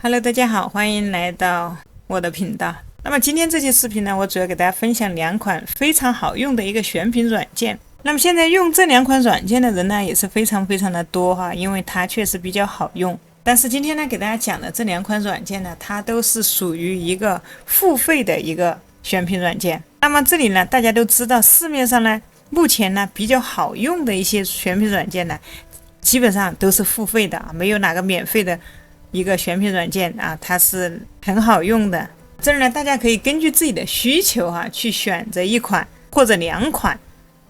Hello，大家好，欢迎来到我的频道。那么今天这期视频呢，我主要给大家分享两款非常好用的一个选品软件。那么现在用这两款软件的人呢，也是非常的多哈，因为它确实比较好用。但是今天呢，给大家讲的这两款软件呢，它都是属于一个付费的一个选品软件。那么这里呢，大家都知道市面上呢，目前呢比较好用的一些选品软件呢，基本上都是付费的啊，没有哪个免费的一个选品软件啊，它是很好用的。这儿呢，大家可以根据自己的需求去选择一款或者两款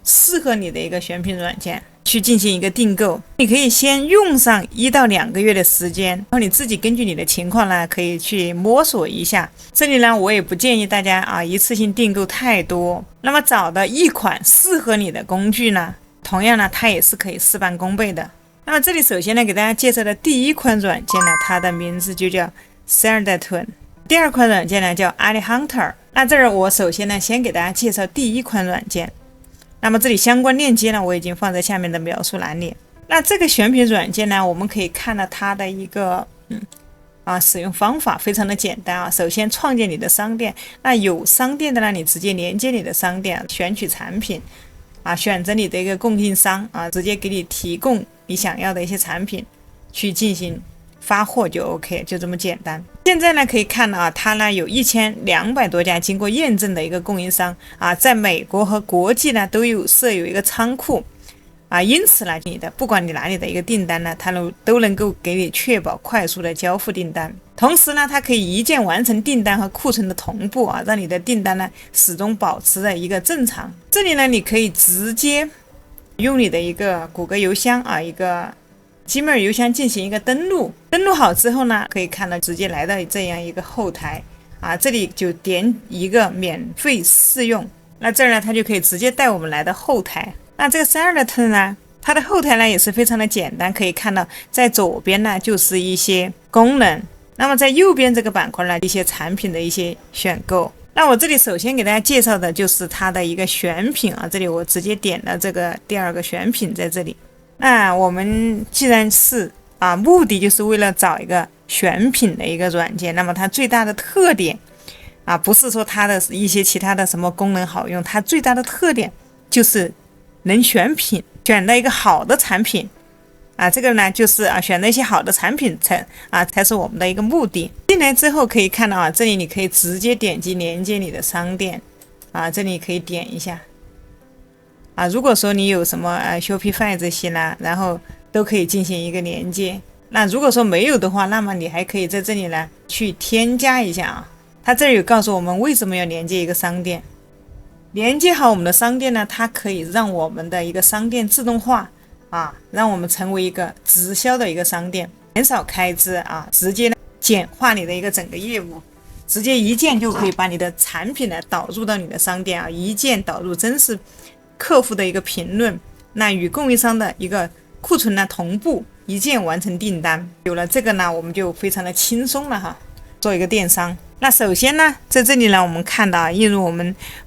适合你的一个选品软件去进行一个订购。你可以先用上1到2个月的时间，然后你自己根据你的情况呢，可以去摸索一下。这里呢，我也不建议大家一次性订购太多。那么找到一款适合你的工具呢，同样呢，它也是可以事半功倍的。那么这里首先呢，给大家介绍的第一款软件呢，它的名字就叫 Certune。第二款软件呢叫 AliHunter。那这儿我首先呢，先给大家介绍第一款软件。那么这里相关链接呢，我已经放在下面的描述栏里。那这个选品软件呢，我们可以看到它的一个使用方法非常的简单啊。首先创建你的商店，那有商店的呢，你直接连接你的商店，选取产品选择你的一个供应商直接给你提供你想要的一些产品去进行发货就 OK， 就这么简单。现在呢可以看到它呢有1200多家经过验证的一个供应商在美国和国际呢都有设有一个仓库因此呢不管你哪里的一个订单呢，它都能够给你确保快速的交付订单。同时呢，它可以一键完成订单和库存的同步让你的订单呢始终保持着一个正常。这里呢，你可以直接用你的一个谷歌邮箱一个 Gmail 邮箱进行一个登录好之后呢，可以看到直接来到这样一个后台这里就点一个免费试用。那这儿呢，它就可以直接带我们来到后台。那这个 Certune 呢，它的后台呢也是非常的简单，可以看到在左边呢就是一些功能，那么在右边这个板块呢，一些产品的一些选购。那我这里首先给大家介绍的就是它的一个选品这里我直接点了这个第二个选品在这里。那我们既然是目的就是为了找一个选品的一个软件，那么它最大的特点不是说它的一些其他的什么功能好用，它最大的特点就是能选品，选到一个好的产品这个呢就是选择一些好的产品才是我们的一个目的。进来之后可以看到这里你可以直接点击连接你的商店这里可以点一下如果说你有什么Shopify 这些呢，然后都可以进行一个连接。那如果说没有的话，那么你还可以在这里呢去添加一下它这里有告诉我们为什么要连接一个商店。连接好我们的商店呢，它可以让我们的一个商店自动化让我们成为一个直销的一个商店，减少开支直接简化你的一个整个业务，直接一键就可以把你的产品呢导入到你的商店一键导入真实客户的一个评论，那与供应商的一个库存呢同步，一键完成订单。有了这个呢，我们就非常的轻松了做一个电商。那首先呢，在这里呢，我们看到映入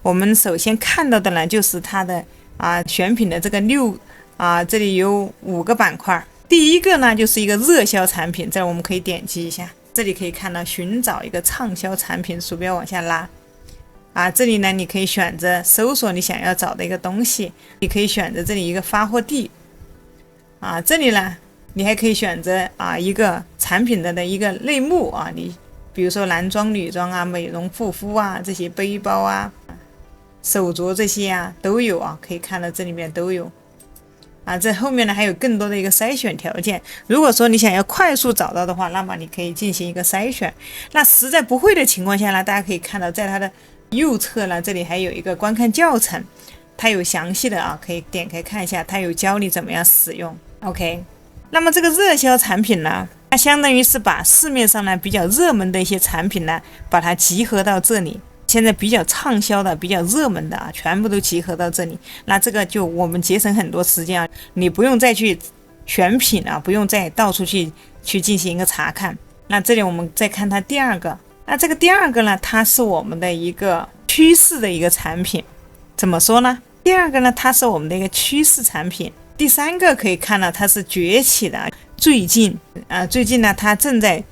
我们首先看到的呢，就是它的选品的这个这里有5个板块。第一个呢，就是一个热销产品，这我们可以点击一下，这里可以看到寻找一个畅销产品，鼠标往下拉这里呢，你可以选择搜索你想要找的一个东西，你可以选择这里一个发货地这里呢，你还可以选择一个产品的一个类目你比如说男装、女装美容、护肤这些背包手镯这些都有可以看到这里面都有这后面呢还有更多的一个筛选条件。如果说你想要快速找到的话，那么你可以进行一个筛选。那实在不会的情况下呢，大家可以看到在它的右侧呢，这里还有一个观看教程，它有详细的可以点开看一下，它有教你怎么样使用。 OK， 那么这个热销产品呢，它相当于是把市面上呢比较热门的一些产品呢，把它集合到这里，现在比较畅销的比较热门的全部都集合到这里。那这个就我们节省很多时间你不用再去选品不用再到处去进行一个查看。那这里我们再看它第二个，那这个第二个呢，它是我们的一个趋势的一个产品。怎么说呢？第二个呢，它是我们的一个趋势产品。第三个可以看到它是崛起的，最近呢，它正在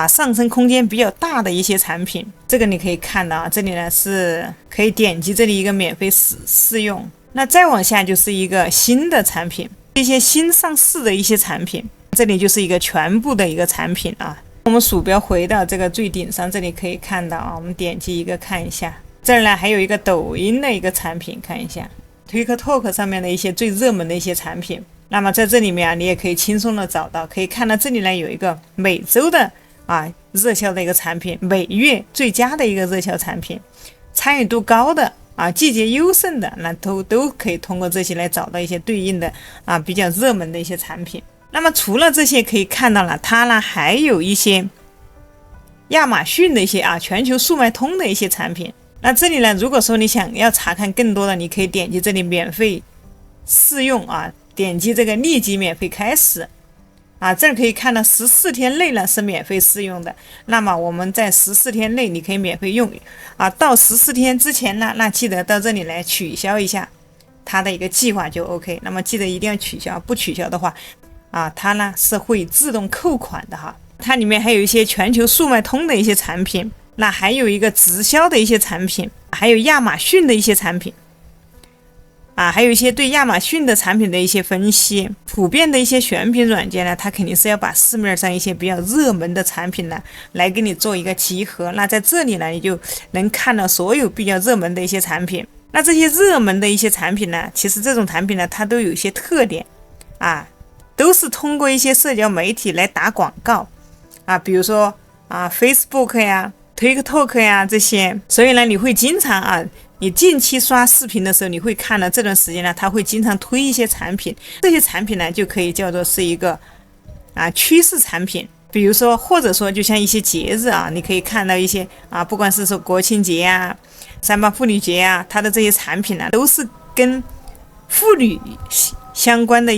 上升空间比较大的一些产品。这个你可以看到这里呢是可以点击这里一个免费试用。那再往下就是一个新的产品，一些新上市的一些产品，这里就是一个全部的一个产品我们鼠标回到这个最顶上，这里可以看到我们点击一个看一下，这儿呢还有一个抖音的一个产品，看一下 TikTok 上面的一些最热门的一些产品。那么在这里面你也可以轻松的找到，可以看到这里呢有一个每周的热销的一个产品，每月最佳的一个热销产品，参与度高的季节优胜的，那都可以通过这些来找到一些对应的比较热门的一些产品。那么除了这些可以看到了，它呢还有一些亚马逊的一些全球速卖通的一些产品。那这里呢，如果说你想要查看更多的，你可以点击这里免费试用点击这个立即免费开始这儿可以看到14天内呢是免费试用的。那么我们在14天内你可以免费用到14天之前呢，那记得到这里来取消一下它的一个计划就 OK。 那么记得一定要取消，不取消的话它呢是会自动扣款的它里面还有一些全球速卖通的一些产品，那还有一个直销的一些产品，还有亚马逊的一些产品还有一些对亚马逊的产品的一些分析。普遍的一些选品软件呢，它肯定是要把市面上一些比较热门的产品呢来给你做一个集合。那在这里呢，你就能看到所有比较热门的一些产品。那这些热门的一些产品呢，其实这种产品呢它都有一些特点都是通过一些社交媒体来打广告比如说Facebook 呀 TikTok 呀这些。所以呢你会经常你近期刷视频的时候，你会看到这段时间呢它会经常推一些产品，这些产品呢就可以叫做是一个趋势产品。比如说或者说就像一些节日你可以看到一些不管是说国庆节3·8妇女节它的这些产品呢都是跟妇女相关的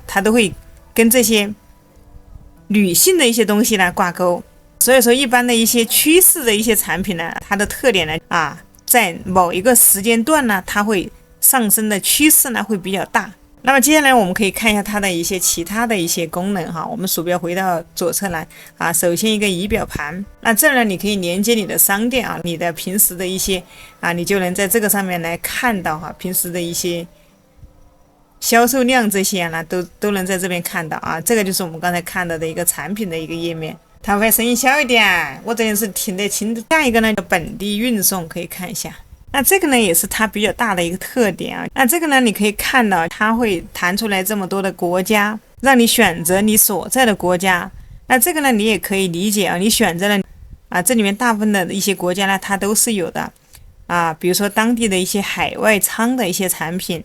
它都会跟这些女性的一些东西呢挂钩。所以说一般的一些趋势的一些产品呢，它的特点呢在某一个时间段呢，它会上升的趋势呢会比较大。那么接下来我们可以看一下它的一些其他的一些功能我们鼠标回到左侧来首先一个仪表盘，那这儿呢你可以连接你的商店你的平时的一些你就能在这个上面来看到平时的一些销售量这些呢都能在这边看到这个就是我们刚才看到的一个产品的一个页面。它会声音小一点，我这里是听得清的。下一个呢叫本地运送，可以看一下。那这个呢也是它比较大的一个特点那这个呢你可以看到它会弹出来这么多的国家，让你选择你所在的国家。那这个呢你也可以理解你选择了这里面大部分的一些国家呢它都是有的比如说当地的一些海外仓的一些产品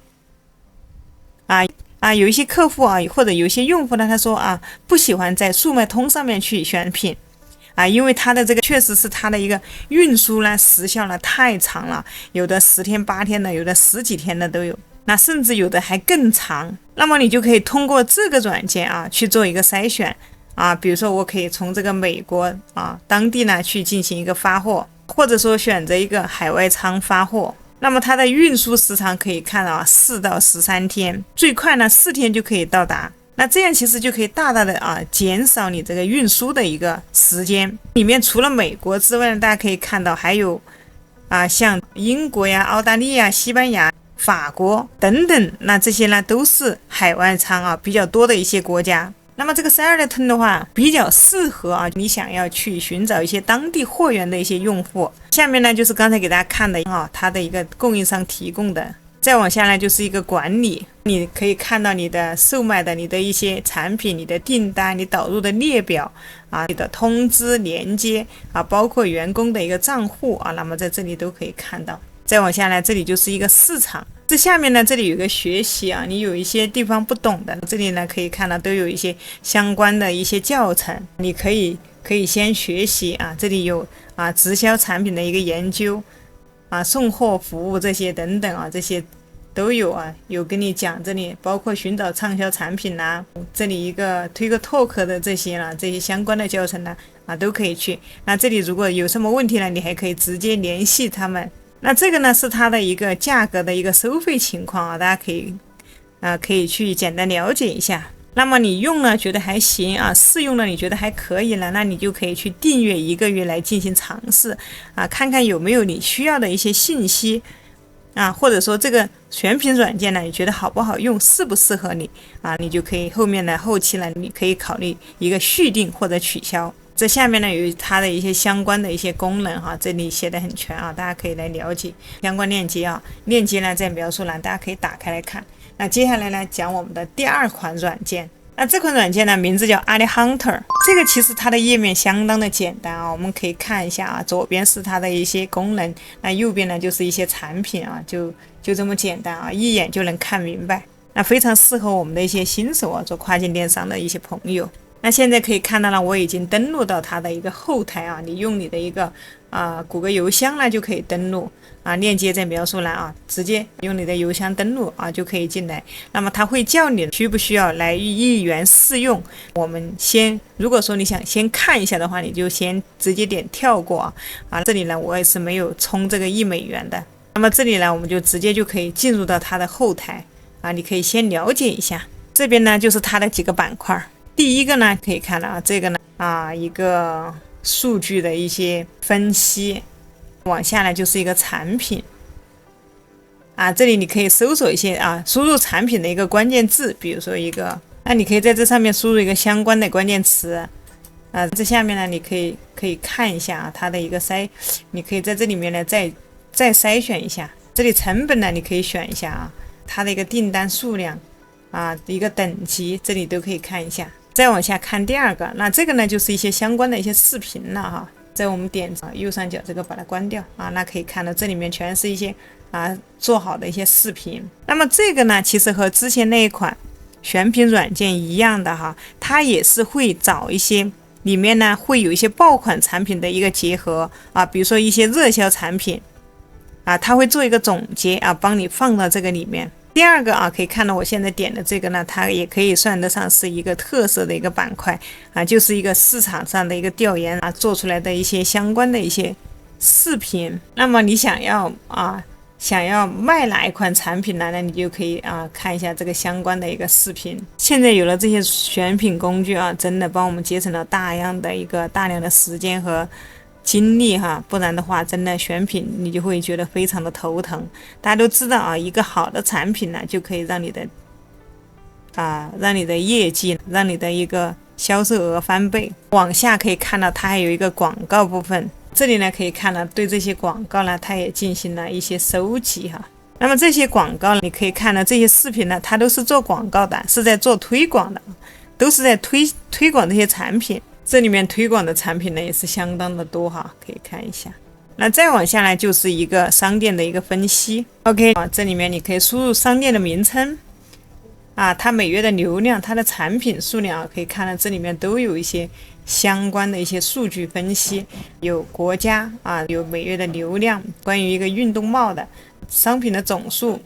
有一些客户或者有一些用户呢，他说不喜欢在速卖通上面去选品因为它的这个确实是它的一个运输呢时效呢太长了，有的10天8天的，有的10几天的都有，那甚至有的还更长。那么你就可以通过这个软件去做一个筛选比如说我可以从这个美国当地呢去进行一个发货，或者说选择一个海外仓发货。那么它的运输时长可以看到4到13天，最快呢4天就可以到达。那这样其实就可以大大的减少你这个运输的一个时间。里面除了美国之外呢，大家可以看到还有像英国呀、澳大利亚、西班牙、法国等等，那这些呢都是海外仓比较多的一些国家。那么这个Saleton的话比较适合你想要去寻找一些当地货源的一些用户。下面呢就是刚才给大家看的它的一个供应商提供的。再往下呢就是一个管理，你可以看到你的售卖的你的一些产品，你的订单，你导入的列表你的通知连接包括员工的一个账户那么在这里都可以看到。再往下呢这里就是一个市场，这下面呢这里有一个学习你有一些地方不懂的，这里呢可以看到都有一些相关的一些教程，你可以先学习这里有直销产品的一个研究送货服务这些等等这些都有有跟你讲，这里包括寻找畅销产品这里一个推个 talk 的这些这些相关的教程都可以去。那这里如果有什么问题呢，你还可以直接联系他们。那这个呢是它的一个价格的一个收费情况大家可以去简单了解一下。那么你用了觉得还行啊，试用了你觉得还可以了，那你就可以去订阅1个月来进行尝试啊，看看有没有你需要的一些信息啊，或者说这个选品软件呢，你觉得好不好用，适不适合你啊，你就可以后期呢，你可以考虑一个续订或者取消。这下面呢有它的一些相关的一些功能哈，这里写的很全啊，大家可以来了解相关链接啊，链接呢在描述栏，大家可以打开来看。那接下来呢讲我们的第2款软件，那这款软件呢名字叫 AliHunter， 这个其实它的页面相当的简单啊，我们可以看一下啊，左边是它的一些功能，那右边呢就是一些产品啊，就这么简单啊，一眼就能看明白，那非常适合我们的一些新手啊，做跨境电商的一些朋友。那现在可以看到了，我已经登录到它的一个后台啊，你用你的一个谷歌邮箱呢就可以登录啊，链接在描述栏啊，直接用你的邮箱登录啊就可以进来。那么它会叫你需不需要来1元试用，我们如果说你想先看一下的话，你就先直接点跳过啊。这里呢我也是没有充这个$1的。那么这里呢我们就直接就可以进入到它的后台啊，你可以先了解一下。这边呢就是它的几个板块。第一个呢，可以看到啊，这个呢一个数据的一些分析，往下来就是一个产品啊，这里你可以搜索一些输入产品的一个关键字，比如说那你可以在这上面输入一个相关的关键词啊，这下面呢你可以看一下啊，它的一个你可以在这里面呢再筛选一下，这里成本呢你可以选一下啊，它的一个订单数量啊，一个等级，这里都可以看一下。再往下看第2个，那这个呢就是一些相关的一些视频了哈，在我们点右上角这个把它关掉啊，那可以看到这里面全是一些做好的一些视频。那么这个呢其实和之前那一款选品软件一样的哈，它也是会找一些里面呢会有一些爆款产品的一个结合啊，比如说一些热销产品啊，它会做一个总结啊，帮你放到这个里面。第2个可以看到我现在点的这个呢，它也可以算得上是一个特色的一个板块啊，就是一个市场上的一个调研啊，做出来的一些相关的一些视频。那么你想要卖哪一款产品呢？那你就可以看一下这个相关的一个视频。现在有了这些选品工具啊，真的帮我们节省了大量的时间和精力哈，不然的话真的选品你就会觉得非常的头疼。大家都知道一个好的产品呢就可以让你的业绩，让你的一个销售额翻倍。往下可以看到它还有一个广告部分，这里呢可以看到对这些广告呢它也进行了一些收集哈。那么这些广告你可以看到这些视频呢，它都是做广告的，是在做推广的，都是在推广这些产品。这里面推广的产品呢也是相当的多哈，可以看一下。那再往下来就是一个商店的一个分析。OK 这里面你可以输入商店的名称它每月的流量，它的产品数量可以看到这里面都有一些相关的一些数据分析，有国家有每月的流量，关于一个运动帽的商品的总数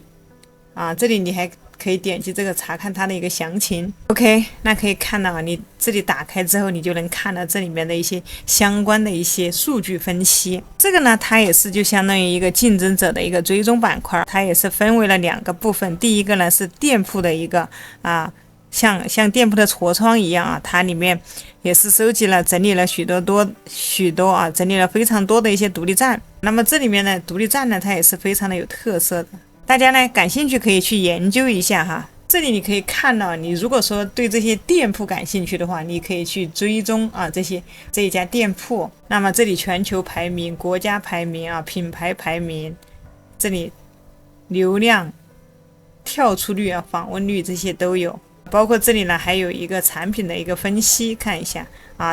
这里你还可以点击这个查看它的一个详情。 OK 那可以看到你这里打开之后，你就能看到这里面的一些相关的一些数据分析。这个呢它也是就相当于一个竞争者的一个追踪板块，它也是分为了2个部分。第一个呢是店铺的一个像店铺的痤疮一样它里面也是整理了许多整理了非常多的一些独立站。那么这里面的独立站呢它也是非常的有特色的，大家呢感兴趣可以去研究一下哈。这里你可以看到，你如果说对这些店铺感兴趣的话，你可以去追踪这一家店铺。那么这里全球排名、国家排名品牌排名，这里流量、跳出率访问率这些都有。包括这里呢还有一个产品的一个分析，看一下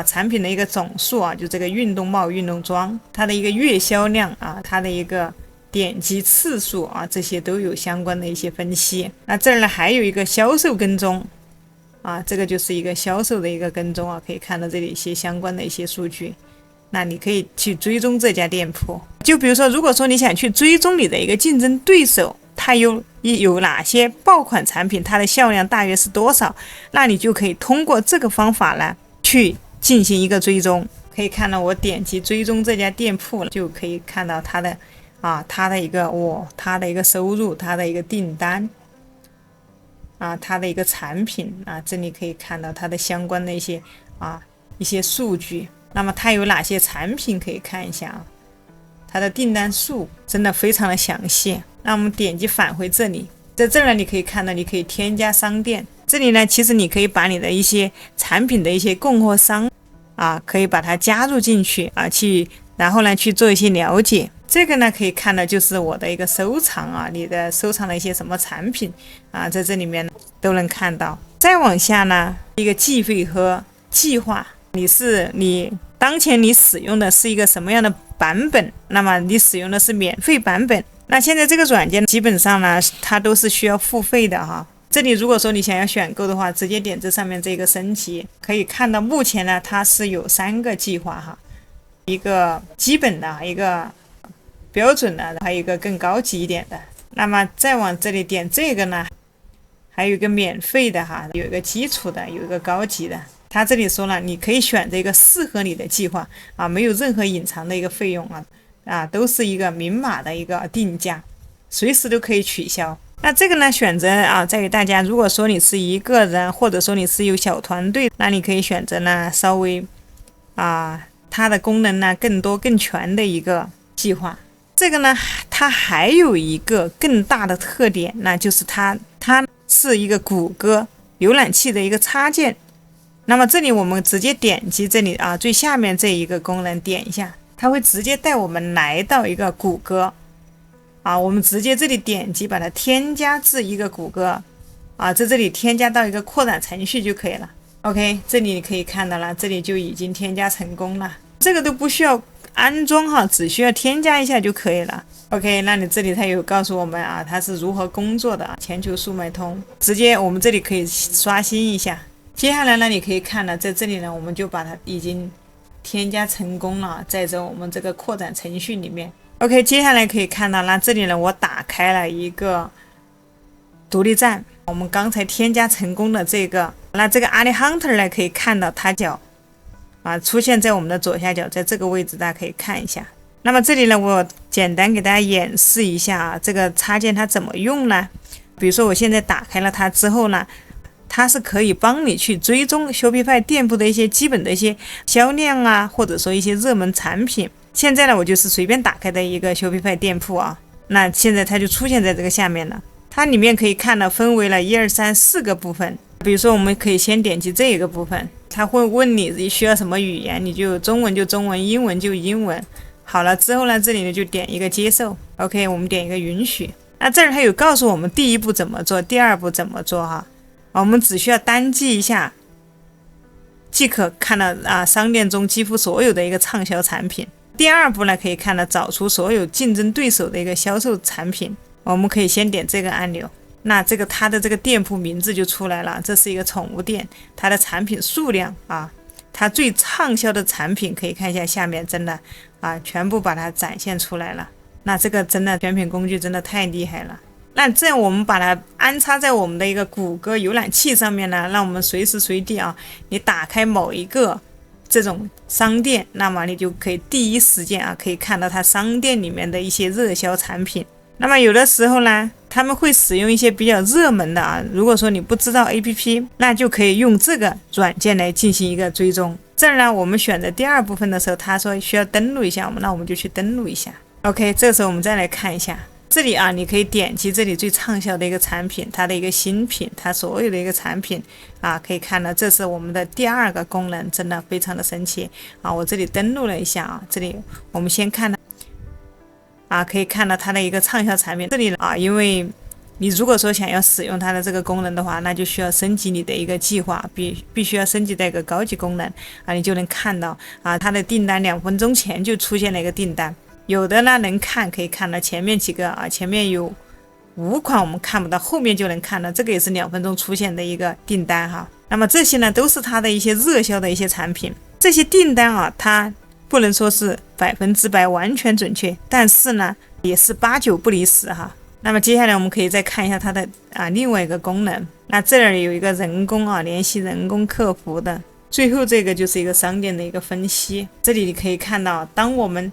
产品的一个总数就这个运动帽、运动装，它的一个月销量它的一个点击次数这些都有相关的一些分析。那这儿呢还有一个销售跟踪这个就是一个销售的一个跟踪可以看到这里一些相关的一些数据。那你可以去追踪这家店铺，就比如说如果说你想去追踪你的一个竞争对手，它有哪些爆款产品，它的销量大约是多少，那你就可以通过这个方法呢去进行一个追踪。可以看到我点击追踪这家店铺就可以看到它的一个收入，它的一个订单它的一个产品这里可以看到它的相关的一些数据。那么它有哪些产品可以看一下它的订单数真的非常的详细。那我们点击返回这里，在这儿呢，你可以看到你可以添加商店。这里呢，其实你可以把你的一些产品的一些供货商可以把它加入进去然后呢去做一些了解。这个呢可以看到就是我的一个收藏你的收藏的一些什么产品在这里面都能看到。再往下呢，一个计费和计划，你当前你使用的是一个什么样的版本，那么你使用的是免费版本。那现在这个软件基本上呢它都是需要付费的这里如果说你想要选购的话，直接点这上面这个升级，可以看到目前呢它是有3个计划一个基本的，一个标准的，还有一个更高级一点的。那么再往这里点这个呢，还有一个免费的有一个基础的，有一个高级的。它这里说了，你可以选择一个适合你的计划没有任何隐藏的一个费用都是一个明码的一个定价，随时都可以取消。那这个呢选择在于大家，如果说你是一个人，或者说你是有小团队，那你可以选择呢稍微它的功能呢更多更全的一个计划。这个呢它还有一个更大的特点，那就是它是一个谷歌浏览器的一个插件。那么这里我们直接点击这里最下面这一个功能，点一下，它会直接带我们来到一个谷歌我们直接这里点击把它添加至一个谷歌在这里添加到一个扩展程序就可以了。 OK， 这里你可以看到了，这里就已经添加成功了，这个都不需要安装只需要添加一下就可以了。 OK， 那你这里它有告诉我们它是如何工作的全球速卖通，直接我们这里可以刷新一下。接下来呢，你可以看到在这里呢，我们就把它已经添加成功了，在我们这个扩展程序里面。 OK， 接下来可以看到，那这里呢我打开了一个独立站，我们刚才添加成功的这个，那这个 AliHunter 呢可以看到它角出现在我们的左下角，在这个位置大家可以看一下。那么这里呢我简单给大家演示一下这个插件它怎么用呢。比如说我现在打开了它之后呢，它是可以帮你去追踪 Shopify 店铺的一些基本的一些销量或者说一些热门产品。现在呢我就是随便打开的一个 Shopify 店铺那现在它就出现在这个下面了。它里面可以看到分为了1、2、3、4个部分。比如说我们可以先点击这一个部分，它会问你需要什么语言，你就中文就中文，英文就英文。好了之后呢，这里呢就点一个接受。 OK， 我们点一个允许。那这儿还有告诉我们第一步怎么做，第二步怎么做我们只需要单击一下即可看到商店中几乎所有的一个畅销产品。第二步呢，可以看到找出所有竞争对手的一个销售产品。我们可以先点这个按钮，那它的这个店铺名字就出来了，这是一个宠物店，它的产品数量它最畅销的产品可以看一下下面，真的全部把它展现出来了。那这个真的选品工具真的太厉害了。那这样我们把它安插在我们的一个谷歌浏览器上面呢，让我们随时随地你打开某一个这种商店，那么你就可以第一时间可以看到它商店里面的一些热销产品。那么有的时候呢，他们会使用一些比较热门的如果说你不知道 APP， 那就可以用这个软件来进行一个追踪。这儿呢，我们选择第二部分的时候，他说需要登录一下，那我们就去登录一下。 OK， 这个时候我们再来看一下这里你可以点击这里最畅销的一个产品，它的一个新品，它所有的一个产品可以看到这是我们的第二个功能，真的非常的神奇我这里登录了一下这里我们先看到可以看到它的一个畅销产品。这里因为你如果说想要使用它的这个功能的话，那就需要升级你的一个计划，必须要升级到一个高级功能你就能看到它的订单2分钟前就出现了一个订单。有的呢能看，可以看到前面几个前面有5款我们看不到，后面就能看到，这个也是2分钟出现的一个订单那么这些呢都是它的一些热销的一些产品。这些订单它不能说是100%完全准确，但是呢也是8、9不离10那么接下来我们可以再看一下它的另外一个功能。那这里有一个人工联系人工客服的，最后这个就是一个商店的一个分析。这里你可以看到，当我们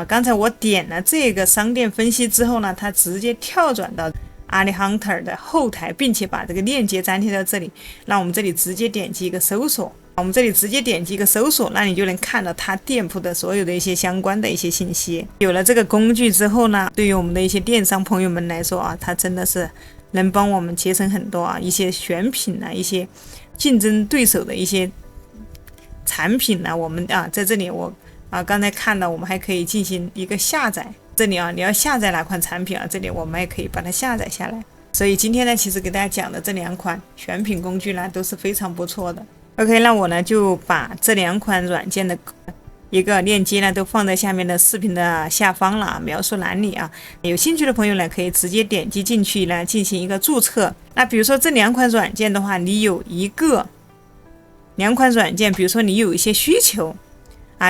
刚才我点了这个商店分析之后呢，它直接跳转到 AliHunter 的后台，并且把这个链接粘贴到这里，那我们这里直接点击一个搜索，我们这里直接点击一个搜索，那你就能看到它店铺的所有的一些相关的一些信息。有了这个工具之后呢，对于我们的一些电商朋友们来说啊，它真的是能帮我们节省很多啊，一些选品啊，一些竞争对手的一些产品呢，我们在这里我刚才看到我们还可以进行一个下载。这里你要下载哪款产品这里我们也可以把它下载下来。所以今天呢，其实给大家讲的这2款选品工具呢，都是非常不错的。OK， 那我呢就把这2款软件的一个链接呢，都放在下面的视频的下方了，描述栏里有兴趣的朋友呢，可以直接点击进去呢，进行一个注册。那比如说这2款软件的话，你有2款软件，比如说你有一些需求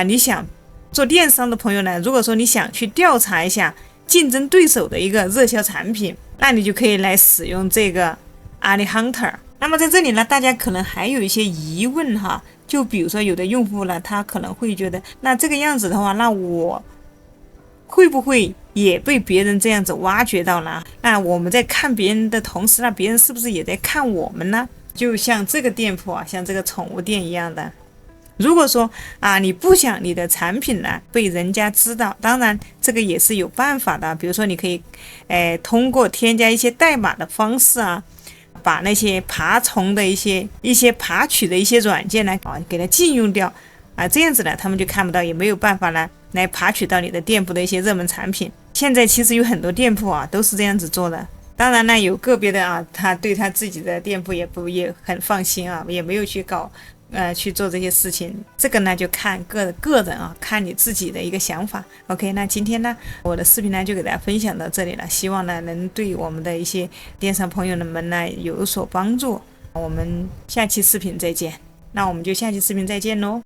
你想做电商的朋友呢，如果说你想去调查一下竞争对手的一个热销产品，那你就可以来使用这个 AliHunter。那么在这里呢，大家可能还有一些疑问就比如说有的用户呢，他可能会觉得，那这个样子的话，那我会不会也被别人这样子挖掘到呢？那我们在看别人的同时，那别人是不是也在看我们呢？就像这个店铺像这个宠物店一样的。如果说你不想你的产品呢被人家知道，当然这个也是有办法的。比如说你可以通过添加一些代码的方式把那些爬虫的一些爬取的一些软件呢给它禁用掉这样子呢他们就看不到，也没有办法呢来爬取到你的店铺的一些热门产品。现在其实有很多店铺都是这样子做的。当然呢，有个别的他对他自己的店铺也很放心也没有去去做这些事情。这个呢就看个人看你自己的一个想法。 OK， 那今天呢我的视频呢就给大家分享到这里了，希望呢能对我们的一些电商朋友们呢有所帮助。我们下期视频再见。那我们就下期视频再见喽。